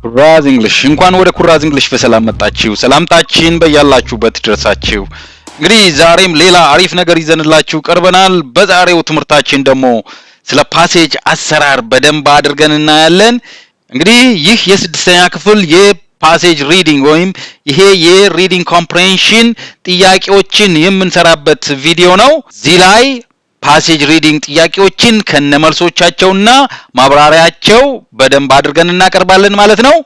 ኩራዝ እንግሊሽ እንኳን ወደ ኩራዝ እንግሊሽ በሰላም መጣችሁ። ሰላምታችን በያላችሁበት ድረሳችሁ። እንግዲህ ዛሬም ሌላ አሪፍ ነገር ይዘንላችሁ ቀርበናል። በዛሬው ትምህርታችን ደግሞ ስለ ፓሴጅ አሰራር በደንብ አድርገን እናያለን። እንግዲህ ይህ የስድስተኛ ክፍል የፓሴጅ ሪዲንግ ወይም ይሄ የሪዲንግ ኮምፕሬንሽን ጥያቄዎችን የምንሰራበት ቪዲዮ ነው። እዚህ ላይ ፓሴጅ ሪዲንግ ጥያቄዎችን ከነመልሶቻቸውና ማብራሪያቸው በደንብ አድርገን እናቀርባለን ማለት ነው።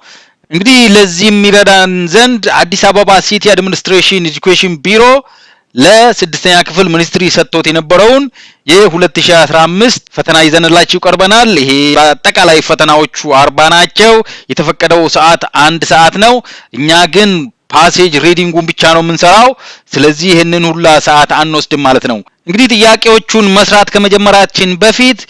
እንግዲህ ለዚህ የሚረዳን ዘንድ አዲስ አበባ ሲቲ አድሚኒስትሬሽን ኤጁኬሽን ቢሮ ለስድስተኛ ክፍል ሚኒስትሪ ሰጥቶት የነበረውን የ2015 ፈተና ይዘንላችሁ ቀርበናል። ይሄ በአጠቃላይ ፈተናዎቹ 40 ናቸው። የተፈቀደው ሰዓት 1 ሰዓት ነው። እኛ ግን ፓሴጅ ሪዲንጉን ብቻ ነው የምንሰራው። ስለዚህ ይሄንን ሁላ ሰዓት አንወስድም ማለት ነው። እንግዲህ ጥያቄዎቹን መስራት ከመጀመራችን በፊት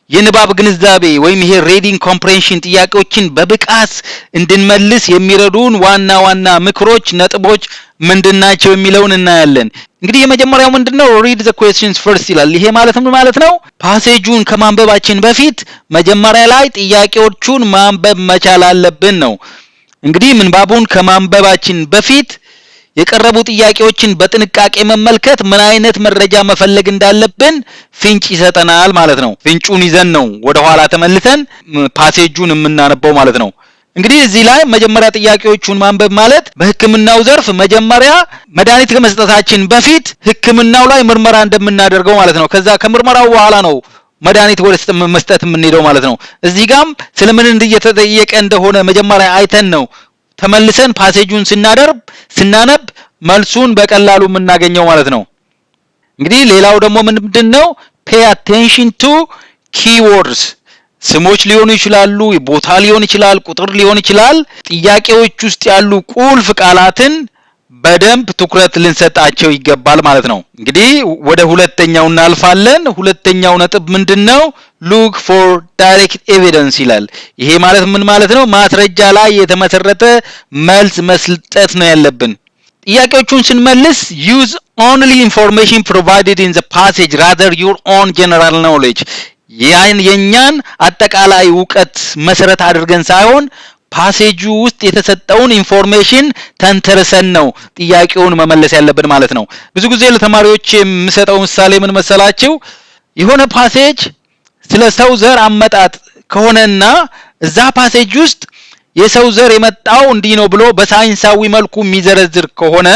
የንባብ ግንዛቤ ወይም ይሄ ሪዲንግ ኮምፕሬንሽን ጥያቄዎችን በብቃት እንድንመልስ የሚረዱን ዋና ዋና ምክሮች ነጥቦች ምንድናቸው የሚለውን እናያለን። እንግዲህ የመጀመሪያው ምንድነው? read the questions first ይላል። ይሄ ማለት ነው ፓሴጁን ከማንበባችን በፊት መጀመሪያ ላይ ጥያቄዎቹን ማንበብ መቻል አለብን ነው። እንግዲህ ምንባቡን ከማንበባችን በፊት የቀረቡ ጥያቄዎችን በጥንቃቄ መመልከት ምን አይነት መረጃ መፈለግ እንዳለብን ፍንጭ ይሰጠናል ማለት ነው። ፍንጩን ይዘን ነው ወደ ኋላ ተመልሰን ፓሴጁን የምናነበው ማለት ነው። እንግዲህ እዚህ ላይ መጀመሪያ ጥያቄዎቹን ማንበብ ማለት በሕክምናው ዘርፍ መጀመሪያ መድኃኒት ከመስጠታችን በፊት ሕክምናው ላይ ምርመራ እንደምናደርገው ማለት ነው። ከዛ ከምርመራው በኋላ ነው መድኃኒት ወደ መስጠት የምንሄደው ማለት ነው። እዚህ ጋም ስለምን እንደተጠየቀ እንደሆነ መጀመሪያ አይተን ነው ተመልሰን ፓሴጁን ስናነብ መልሱን በቀላሉ የምናገኘው ማለት ነው። እንግዲህ ሌላው ደግሞ ምንድነው? pay attention to keywords ስሞች ሊሆኑ ይችላሉ፣ ቦታ ሊሆን ይችላል፣ ቁጥር ሊሆን ይችላል። ጥያቄዎች ውስጥ ያሉ ቁልፍ ቃላትን በደንብ ትኩረት ልንሰጣቸው ይገባል ማለት ነው። እንግዲህ ወደ ሁለተኛው እናልፋለን። ሁለተኛው ነጥብ ምንድነው? look for direct evidence ይላል። ይሄ ማለት ምን ማለት ነው? ማስረጃ ላይ የተመሰረተ መልስ መስጠት ነው ያለብን። ጥያቄዎቹን ስንመልስ use only information provided in the passage rather your own general knowledge የኛን አጠቃላይ ዕውቀት መሰረት አድርገን ሳይሆን ፓሴጁ ውስጥ የተሰጠውን ኢንፎርሜሽን ተንተርሰን ነው ጥያቄውን መመለስ ያለብን ማለት ነው። ብዙ ጊዜ ለተማሪዎች የምሰጠው ምሳሌ ምን መሰላችሁ? የሆነ ፓሴጅ ስለ ሰው ዘር አመጣጥ ከሆነና እዛ ፓሴጅ ውስጥ የሰው ዘር የመጣው እንዲህ ነው ብሎ በሳይንሳዊ መልኩ የሚዘረዝር ከሆነ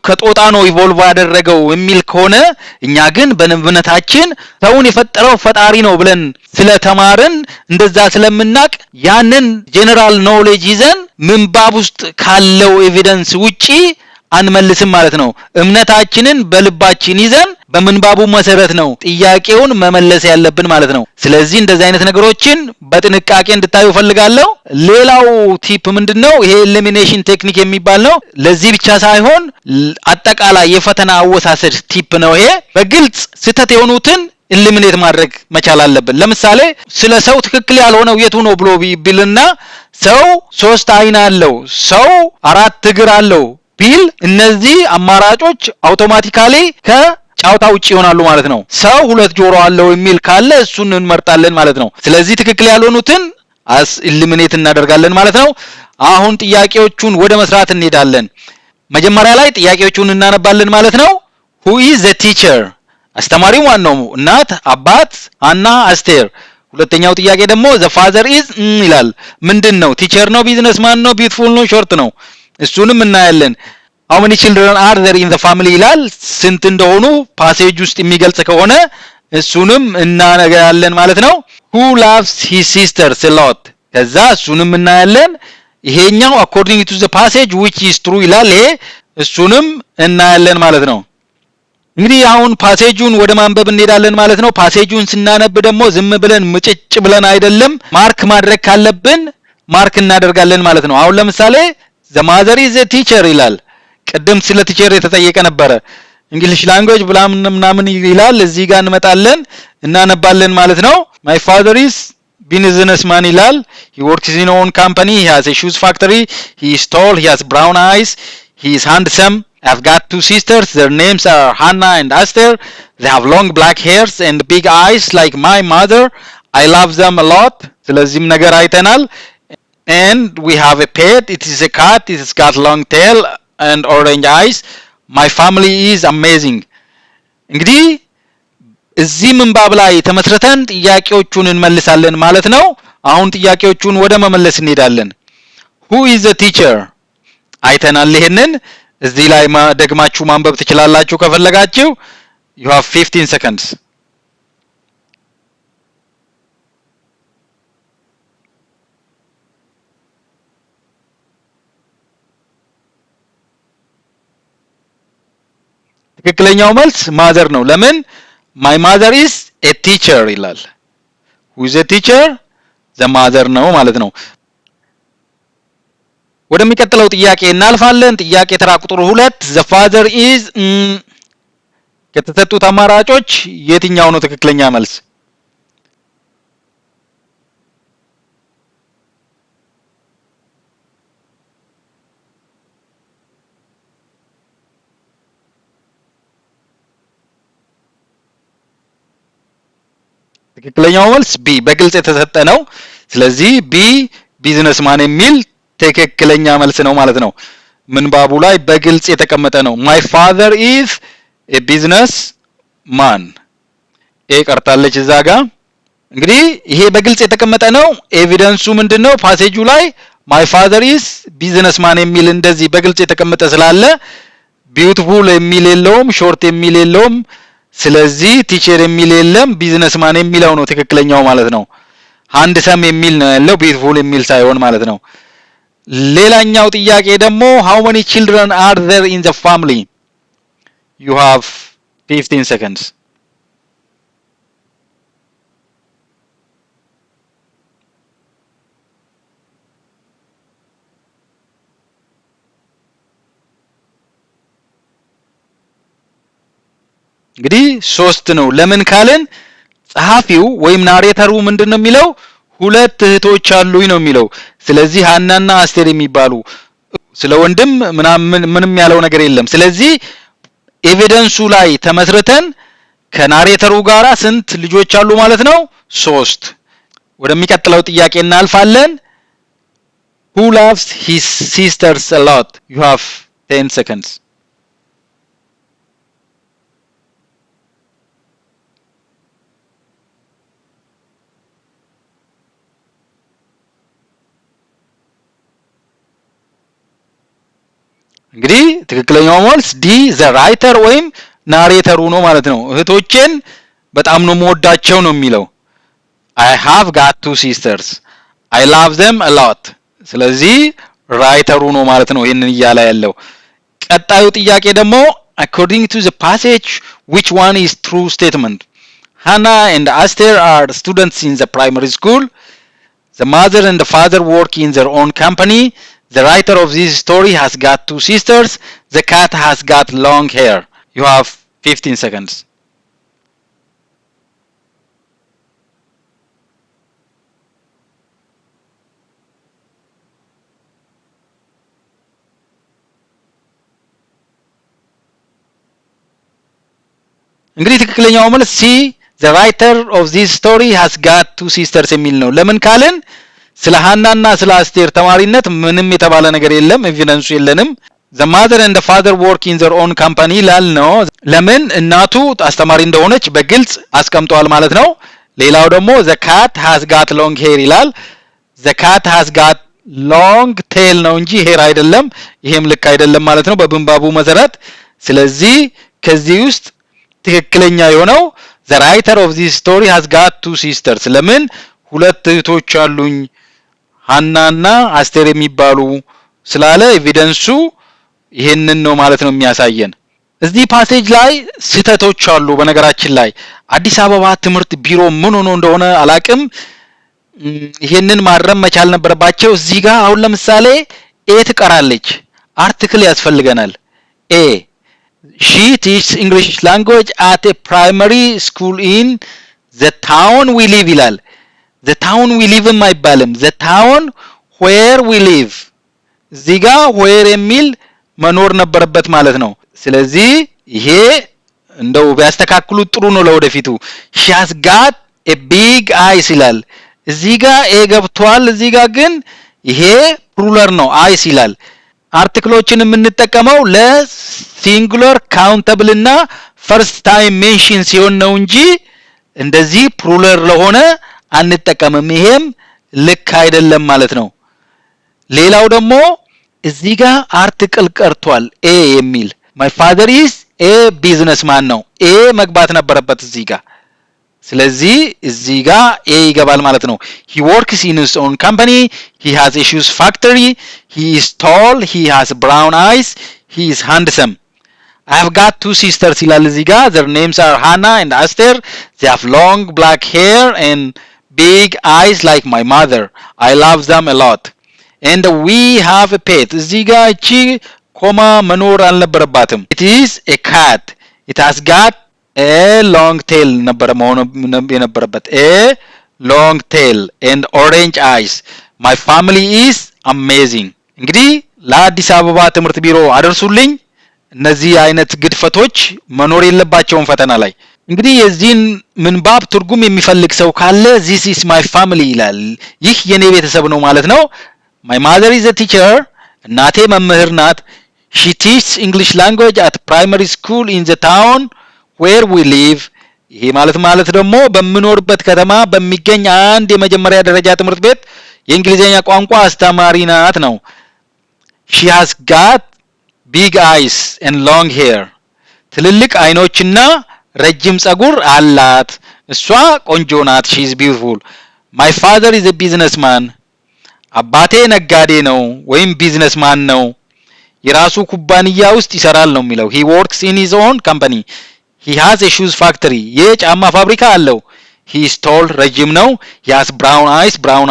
ከጦጣ ነው ኢቮልቭ ያደረገው የሚል ከሆነ እኛ ግን በእምነታችን ሰውን የፈጠረው ፈጣሪ ነው ብለን ስለተማርን እንደዛ ስለምናቅ ያንን ጄነራል ኖሌጅ ይዘን ምንባብ ውስጥ ካለው ኤቪደንስ ውጪ አንመልስም ማለት ነው። እምነታችንን በልባችን ይዘን በምንባቡ መሰረት ነው ጥያቄውን መመለስ ያለብን ማለት ነው። ስለዚህ እንደዚህ አይነት ነገሮችን በጥንቃቄ እንድታዩ ፈልጋለሁ። ሌላው ቲፕ ምንድነው? ይሄ ኤሊሚኔሽን ቴክኒክ የሚባል ነው። ለዚህ ብቻ ሳይሆን አጠቃላይ የፈተና አወሳሰድ ቲፕ ነው። ይሄ በግልጽ ስህተት የሆኑትን ኤሊሚኔት ማድረግ መቻል አለብን። ለምሳሌ ስለ ሰው ትክክል ያልሆነው የቱ ነው ብሎ ቢልና ሰው 3 አይን አለው፣ ሰው 4 እግር አለው ቢል እነዚህ አማራጮች አውቶማቲካሊ ከጫውታ ውጪ ይሆናሉ ማለት ነው። ሰው 2 ጆሮ አለው የሚል ካለ እሱን እንመርጣለን ማለት ነው። ስለዚህ ትክክል ያልሆኑትን ኤሊሚኔት እናደርጋለን ማለት ነው። አሁን ጥያቄዎቹን ወደ መስራት እንሄዳለን። መጀመሪያ ላይ ጥያቄዎቹን እናነባለን ማለት ነው። who is the teacher አስተማሪው ማን ነው? እናት፣ አባት፣ አና፣ አስቴር። ሁለተኛው ጥያቄ ደግሞ the father is ይላል። ምንድነው? ቲቸር ነው? ቢዝነስማን ነው? ቢዩቲፉል ነው? ሾርት ነው? እሱንም እናያለን። how many children are there in the family ይላል። ስንት እንደሆኑ ፓሴጅ ውስጥ የሚገልጽ ከሆነ እሱንም እናያለን ማለት ነው። who loves his sisters a lot ከዛ እሱንም እናያለን። ይሄኛው according to the passage which is true ይላል። ይሄ እሱንም እናያለን ማለት ነው። እንግዲህ አሁን ፓሴጁን ወደ ማንበብ እንሄዳለን ማለት ነው። ፓሴጁን ስናነብ ደግሞ ዝም ብለን ምጭጭ ብለን አይደለም፣ ማርክ ማድረግ ካለብን ማርክ እናደርጋለን ማለት ነው። አሁን ለምሳሌ the mother is a teacher ይላል። ቀደም ስለ ቲቸር የተጠየቀ ነበር። እንግሊሽ ላንጉዌጅ ምናምን ይላል። እዚህ ጋር እንመጣለን እናነባለን ማለት ነው። my father is businessman ይላል። he works in his own company, he has a shoes factory, he is tall, he has brown eyes, he is handsome. I've got 2 sisters, their names are Hannah and Esther. They have long black hairs and big eyes like my mother. I love them a lot. ስለዚህም ነገር አይተናል። and we have a pet. It is a cat. It's got long tail and orange eyes. My family is amazing. እንግዲህ እዚህ ምንባብ ላይ ተመስርተን ጥያቄዎቹን እንመልሳለን ማለት ነው። አሁን ጥያቄዎቹን ወደ መመለስ እንሄዳለን። who is the teacher? አይተናል ይሄንን እዚህ ላይ ደግማችሁ ማንበብ ትችላላችሁ ከፈለጋችሁ። you have 15 seconds. ትክክለኛው መልስ ማዘር ነው። ለምን my mother is a teacher ይላል። who is a teacher? the mother ነው ማለት ነው። ወደሚቀጥለው ጥያቄ እናልፋለን። ጥያቄ ተራ ቁጥር 2 the father is ከተሰጡት አማራጮች የትኛው ነው ትክክለኛ መልስ? ትክክለኛው መልስ ቢ በግልጽ የተሰጠ ነው። ስለዚህ ቢ ቢዝነስማን የሚል ትክክለኛ መልስ ነው ማለት ነው። ምንባቡ ላይ በግልጽ የተቀመጠ ነው። my father is a businessman ኤ ቀርታለች እዛ ጋር። እንግዲህ ይሄ በግልጽ የተቀመጠ ነው። ኤቪደንሱ ምንድነው? ፓሴጁ ላይ my father is businessman የሚል እንደዚህ በግልጽ የተቀመጠ ስላለ ቢዩቲፉል የሚል የለውም፣ ሾርት የሚል የለውም። ስለዚህ ቲቸር የሚል የለም፣ ቢዝነስማን የሚለው ነው ትክክለኛው ማለት ነው። ሃንድሰም የሚል ነው ያለው ቢዩቲፉል የሚል ሳይሆን ማለት ነው። ሌላኛው ጥያቄ ደግሞ how many children are there in the family? you have 15 seconds. እንግዲህ 3 ነው። ለምን ካልን ጸሐፊው ወይም ናሬተሩ ምንድነው የሚለው? ሁለት እህቶች አሉኝ ነው የሚለው። ስለዚህ ሃናና አስቴር የሚባሉ ስለ ወንድም ምንም ያለው ነገር የለም። ስለዚህ ኤቪደንሱ ላይ ተመስርተን ከናሬተሩ ጋራ ስንት ልጆች አሉ ማለት ነው? 3። ወደሚቀጥለው ጥያቄ እናልፋለን። who loves his sisters a lot? you have 10 seconds. እንግዲህ ትክክለኛው መልስ ዲ ዘ ራይተር ወይም ናሬተሩ ነው ማለት ነው። እህቶቼን በጣም ነው የምወዳቸው ነው የሚለው። I have got 2 sisters. I love them a lot. ስለዚህ ራይተሩ ነው ማለት ነው ይሄንን እያለ ያለው። ቀጣዩ ጥያቄ ደግሞ according to the passage which one is true statement? Hannah and Esther are students in the primary school. The mother and the father work in their own company. The writer of this story has got 2 sisters. The cat has got long hair. You have 15 seconds. እንግዲህ ትክክለኛው መልስ ሲ the writer of this story has got 2 sisters የሚል ነው። ለምን ካልን ስለ ሃናና ስለ አስቴር ተማሪነት ምንም የተባለ ነገር የለም፣ ኤቪደንሱ የለንም። the mother and the father work in their own company ላል ነው። ለምን እናቱ አስተማሪ እንደሆነች በግልጽ አስቀምጧል ማለት ነው። ሌላው ደግሞ the cat has got long hair ይላል። the cat has got long tail ነው እንጂ hair አይደለም። ይሄም ልክ አይደለም ማለት ነው በብንባቡ መሰረት። ስለዚህ ከዚህ ውስጥ ትክክለኛ የሆነው the writer of this story has got 2 sisters ለምን ሁለት እህቶች አሉኝ ሃናና አስቴር የሚባሉ ስላለ ኤቪደንሱ ይሄንን ነው ማለት ነው የሚያሳየን። እዚህ ፓሴጅ ላይ ስህተቶች አሉ። በነገራችን ላይ አዲስ አበባ ትምህርት ቢሮ ምን ሆኖ እንደሆነ አላቅም፣ ይሄንን ማረም መቻል ነበረባቸው። እዚህ ጋር አሁን ለምሳሌ ኤ ትቀራለች፣ አርቲክል ያስፈልገናል። ኤ she teaches English language at a primary school in the town we live ይላል። the town we live አይባልም፣ the town where we live። እዚህ ጋር where የሚል መኖር ነበረበት ማለት ነው። ስለዚህ ይሄ እንደው ቢያስተካክሉት ጥሩ ነው ለወደፊቱ። she has got a big eyes ይላል። እዚህ ጋር ኤ ገብቷል፣ እዚህ ጋር ግን ይሄ ፕሉራል ነው አይስ ይላል አርቲክሎችን የምንጠቀመው ለሲንጉላር ካውንተብል እና ፈርስት ታይም ሜንሽን ሲሆን ነው እንጂ እንደዚህ ፕሉራል ለሆነ አንጠቀምም ይሄም ልክ አይደለም ማለት ነው ሌላው ደግሞ እዚህ ጋር አርቲክል ቀርቷል ኤ የሚል my father is a businessman ነው ኤ መግባት ነበረበት እዚህ ጋር ስለዚህ እዚህ ጋር ኤ ይገባል ማለት ነው he works in his own company he has a shoes factory he is tall he has brown eyes he is handsome I have got two sisters ይላል እዚህ ጋር their names are Hannah and Esther they have long black hair and big eyes like my mother I love them a lot and we have a pet እዚህ ጋር እቺ ኮማ መኖር አልነበረባትም it is a cat it has got a long tail ነበር መሆን የነበረበት a long tail and orange eyes my family is amazing እንግዲህ ለአዲስ አበባ ትምህርት ቢሮ አደርሱልኝ እነዚህ አይነት ግድፈቶች መኖር የለባቸውም ፈተና ላይ እንግዲህ የዚህን ምንባብ ትርጉም የሚፈልግ ሰው ካለ this is my family ይላል ይህ የኔ ቤተሰብ ነው ማለት ነው my mother is a teacher እናቴ መምህር ናት she teaches English language at primary school in the town where we live ይሄ ማለት ደግሞ በመኖርበት ከተማ በሚገኝ አንድ የመጀመሪያ ደረጃ ትምህርት ቤት የእንግሊዘኛ ቋንቋ አስተማሪ ናት ነው she has got big eyes and long hair ትልልቅ አይኖችና ረጅም ጸጉር አላት እሷ ቆንጆ ናት she is beautiful my father is a businessman አባቴ ነጋዴ ነው ወይም ቢዝነስማን ነው የራሱ ኩባንያ ውስጥ ይሰራል ነው የሚለው he works in his own company he has a shoes factory የጫማ ፋብሪካ አለው he is tall ረጅም ነው he has brown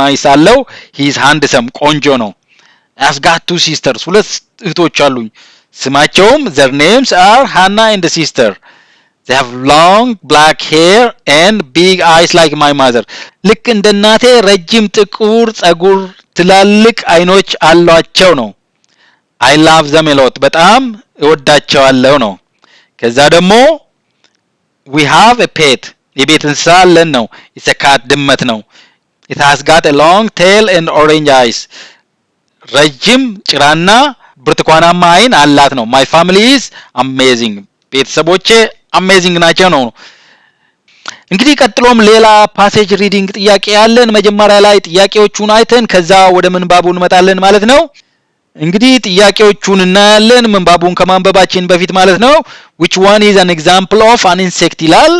eyes አለው he is handsome ቆንጆ ነው I have got two sisters ሁለት እህቶች አሉኝ ስማቸውም their names are Hannah and sister they have long black hair and big eyes like my mother ልክ እንደ እናቴ ረጅም ጥቁር ጸጉር ትላልቅ አይኖች አሏቸው ነው I love them a lot በጣም እወዳቸዋለሁ ነው ከዛ ደግሞ we have a pet የቤት እንስሳ አለን ነው it's a cat ድመት ነው it has got a long tail and orange eyes ረጅም ጭራና ብርቱካናማ አይን አላት ነው my family is amazing ቤተሰቦቼ amazing ናቸው ነው እንግዲህ ቀጥሎም ሌላ ፓሴጅ ሪዲንግ ጥያቄ ያለን መጀመሪያ ላይ ጥያቄዎቹን አይተን ከዛ ወደ ምንባቡ እንመጣለን ማለት ነው እንግዲህ ጥያቄዎቹን እናያለን ምንባቡን ከማንበባችን በፊት ማለት ነው which one is an example of an insect ይላል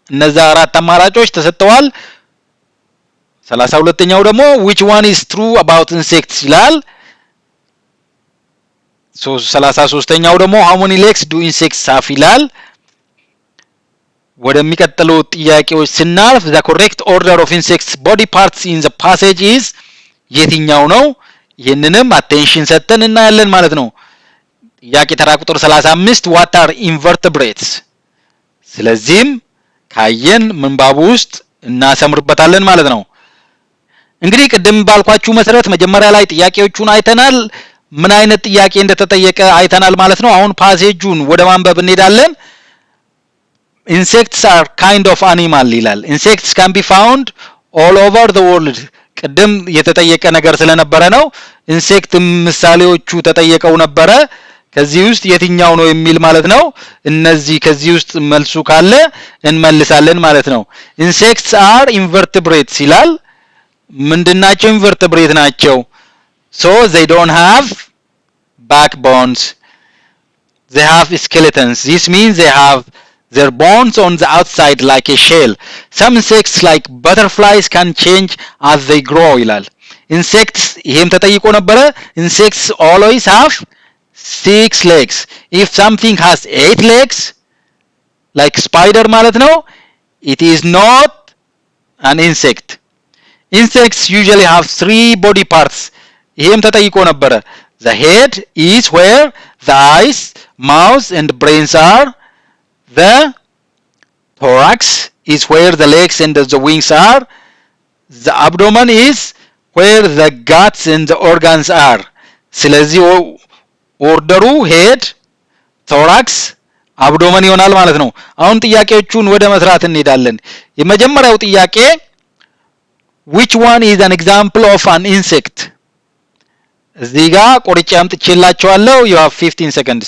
እነዛ አራት አማራጮች ተሰጥተዋል 32ኛው ደግሞ which one is true about insects ይላል 33ኛው ደግሞ how many legs do insects have ይላል ወደሚቀጥለው ጥያቄዎች ስናልፍ the correct order of insects body parts in the passage is የትኛው ነው ይሄንንም attention ሰጥተን እናያለን ማለት ነው ጥያቄ ተራ ቁጥር 35 what are invertebrates ስለዚህም ካየን ምንባቡ ውስጥ እናሰምርበታለን ማለት ነው እንግዲህ ቅድም ባልኳችሁ መሰረት መጀመሪያ ላይ ጥያቄዎቹን አይተናል ምን አይነት ጥያቄ እንደተጠየቀ አይተናል ማለት ነው አሁን ፓሴጁን ወደ ማንበብ እንሄዳለን insects are kind of animal ይላል insects can be found all over the world ቅድም የተጠየቀ ነገር ስለነበረ ነው ኢንሴክት ምሳሌዎቹ ተጠየቀው ነበረ ከዚህ ውስጥ የትኛው ነው የሚል ማለት ነው እነዚህ ከዚህ ውስጥ መልሱ ካለ እንመልሳለን ማለት ነው insects are invertebrates ይላል ምንድናቸው invertebrate ናቸው so they don't have backbones they have skeletons this means they have their bones on the outside like a shell some insects like butterflies can change as they grow ይላል insects ይሄም ተጠይቆ ነበረ insects always have 6 legs if something has 8 legs like spider ማለት ነው it is not an insect insects usually have 3 body parts ይሄም ተጠይቆ ነበረ the head is where the eyes mouth and brains are the thorax is where the legs and the wings are the abdomen is where the guts and the organs are ስለዚህ ኦርደሩ head thorax abdomen ይሆናል ማለት ነው አሁን ጥያቄዎቹን ወደ መስራት እንሄዳለን የመጀመሪያው ጥያቄ which one is an example of an insect እዚህ ጋር ቆርጬ አምጥቼላችኋለሁ። you have 15 seconds።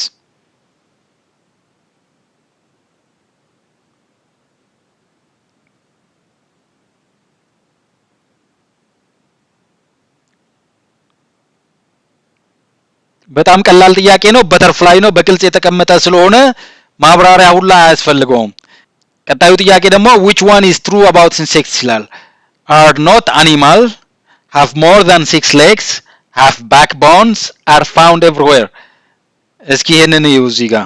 በጣም ቀላል ጥያቄ ነው። በተርፍላይ ነው። በግልጽ የተቀመጠ ስለሆነ ማብራሪያ ሁላ አያስፈልገውም። ቀጣዩ ጥያቄ ደግሞ which one is true about insects ይላል። are not animal, have more than 6 legs, have backbones, are found everywhere። እስኪ ይሄንን እዩ እዚህ ጋር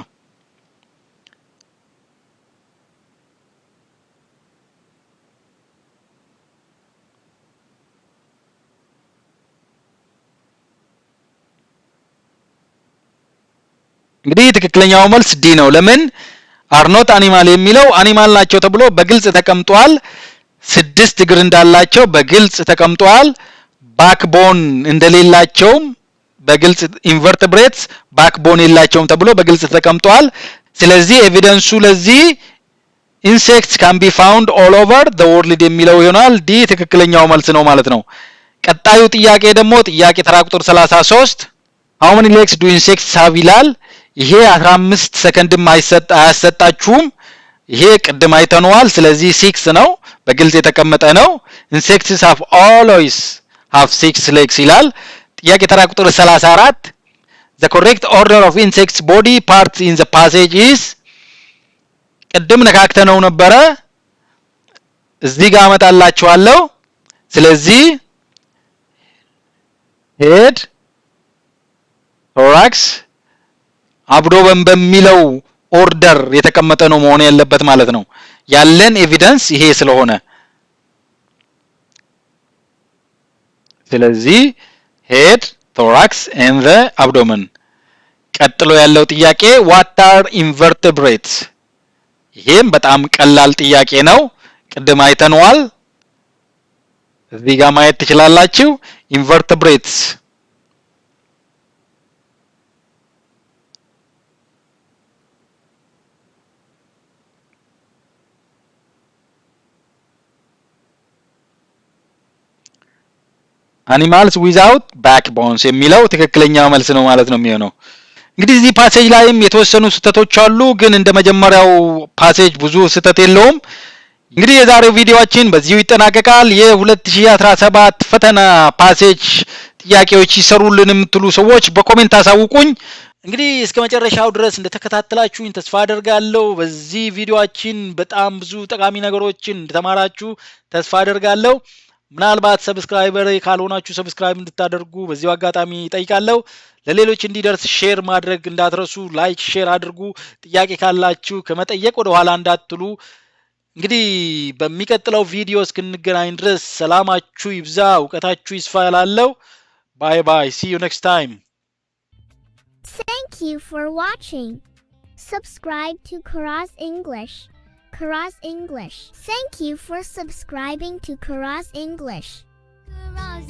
እንግዲህ ትክክለኛው መልስ ዲ ነው። ለምን are not animal የሚለው አኒማል ናቸው ተብሎ በግልጽ ተቀምጧል። 6 እግር እንዳላቸው በግልጽ ተቀምጧል። ባክቦን እንደሌላቸውም በግልጽ ኢንቨርትብሬትስ ባክቦን የላቸውም ተብሎ በግልጽ ተቀምጧል። ስለዚህ ኤቪደንሱ ለዚህ ኢንሴክትስ ካን ቢ ፋውንድ ኦል ኦቨር ዘ ወርልድ የሚለው ይሆናል። ዲ ትክክለኛው መልስ ነው ማለት ነው። ቀጣዩ ጥያቄ ደግሞ ጥያቄ ተራ ቁጥር 33 how many legs do insects have ይላል። ይሄ 15 ሰከንድም አያሰጣችሁም። ይሄ ቅድም አይተነዋል። ስለዚህ 6 ነው፣ በግልጽ የተቀመጠ ነው። insects have always have 6 legs ይላል። ጥያቄ ተራ ቁጥር 34 the correct order of insects body parts in the passage is ቅድም ነካክተነው ነበረ፣ እዚህ ጋር አመጣላችኋለሁ። ስለዚህ head thorax አብዶመን በሚለው ኦርደር የተቀመጠ ነው መሆን ያለበት ማለት ነው። ያለን ኤቪደንስ ይሄ ስለሆነ ስለዚህ head thorax and the abdomen። ቀጥሎ ያለው ጥያቄ what are invertebrates? ይሄም በጣም ቀላል ጥያቄ ነው። ቅድም አይተነዋል። እዚህ ጋር ማየት ትችላላችሁ። invertebrates animals without backbones የሚለው ትክክለኛው መልስ ነው ማለት ነው የሚሆነው። እንግዲህ እዚህ ፓሴጅ ላይም የተወሰኑ ስህተቶች አሉ፣ ግን እንደ መጀመሪያው ፓሴጅ ብዙ ስህተት የለውም። እንግዲህ የዛሬው ቪዲዮአችን በዚሁ ይጠናቀቃል። የ2017 ፈተና ፓሴጅ ጥያቄዎች ይሰሩልን የምትሉ ሰዎች በኮሜንት አሳውቁኝ። እንግዲህ እስከ መጨረሻው ድረስ እንደተከታተላችሁኝ ተስፋ አደርጋለሁ። በዚህ ቪዲዮአችን በጣም ብዙ ጠቃሚ ነገሮችን እንደተማራችሁ ተስፋ አደርጋለሁ። ምናልባት ሰብስክራይበር ካልሆናችሁ ሰብስክራይብ እንድታደርጉ በዚሁ አጋጣሚ ጠይቃለሁ። ለሌሎች እንዲደርስ ሼር ማድረግ እንዳትረሱ። ላይክ ሼር አድርጉ። ጥያቄ ካላችሁ ከመጠየቅ ወደ ኋላ እንዳትሉ። እንግዲህ በሚቀጥለው ቪዲዮ እስክንገናኝ ድረስ ሰላማችሁ ይብዛ፣ እውቀታችሁ ይስፋ እላለሁ። ባይ ባይ። see you next time. Thank you for watching. Subscribe to Karaz English. Karaz English. Thank you for subscribing to Karaz English. Karaz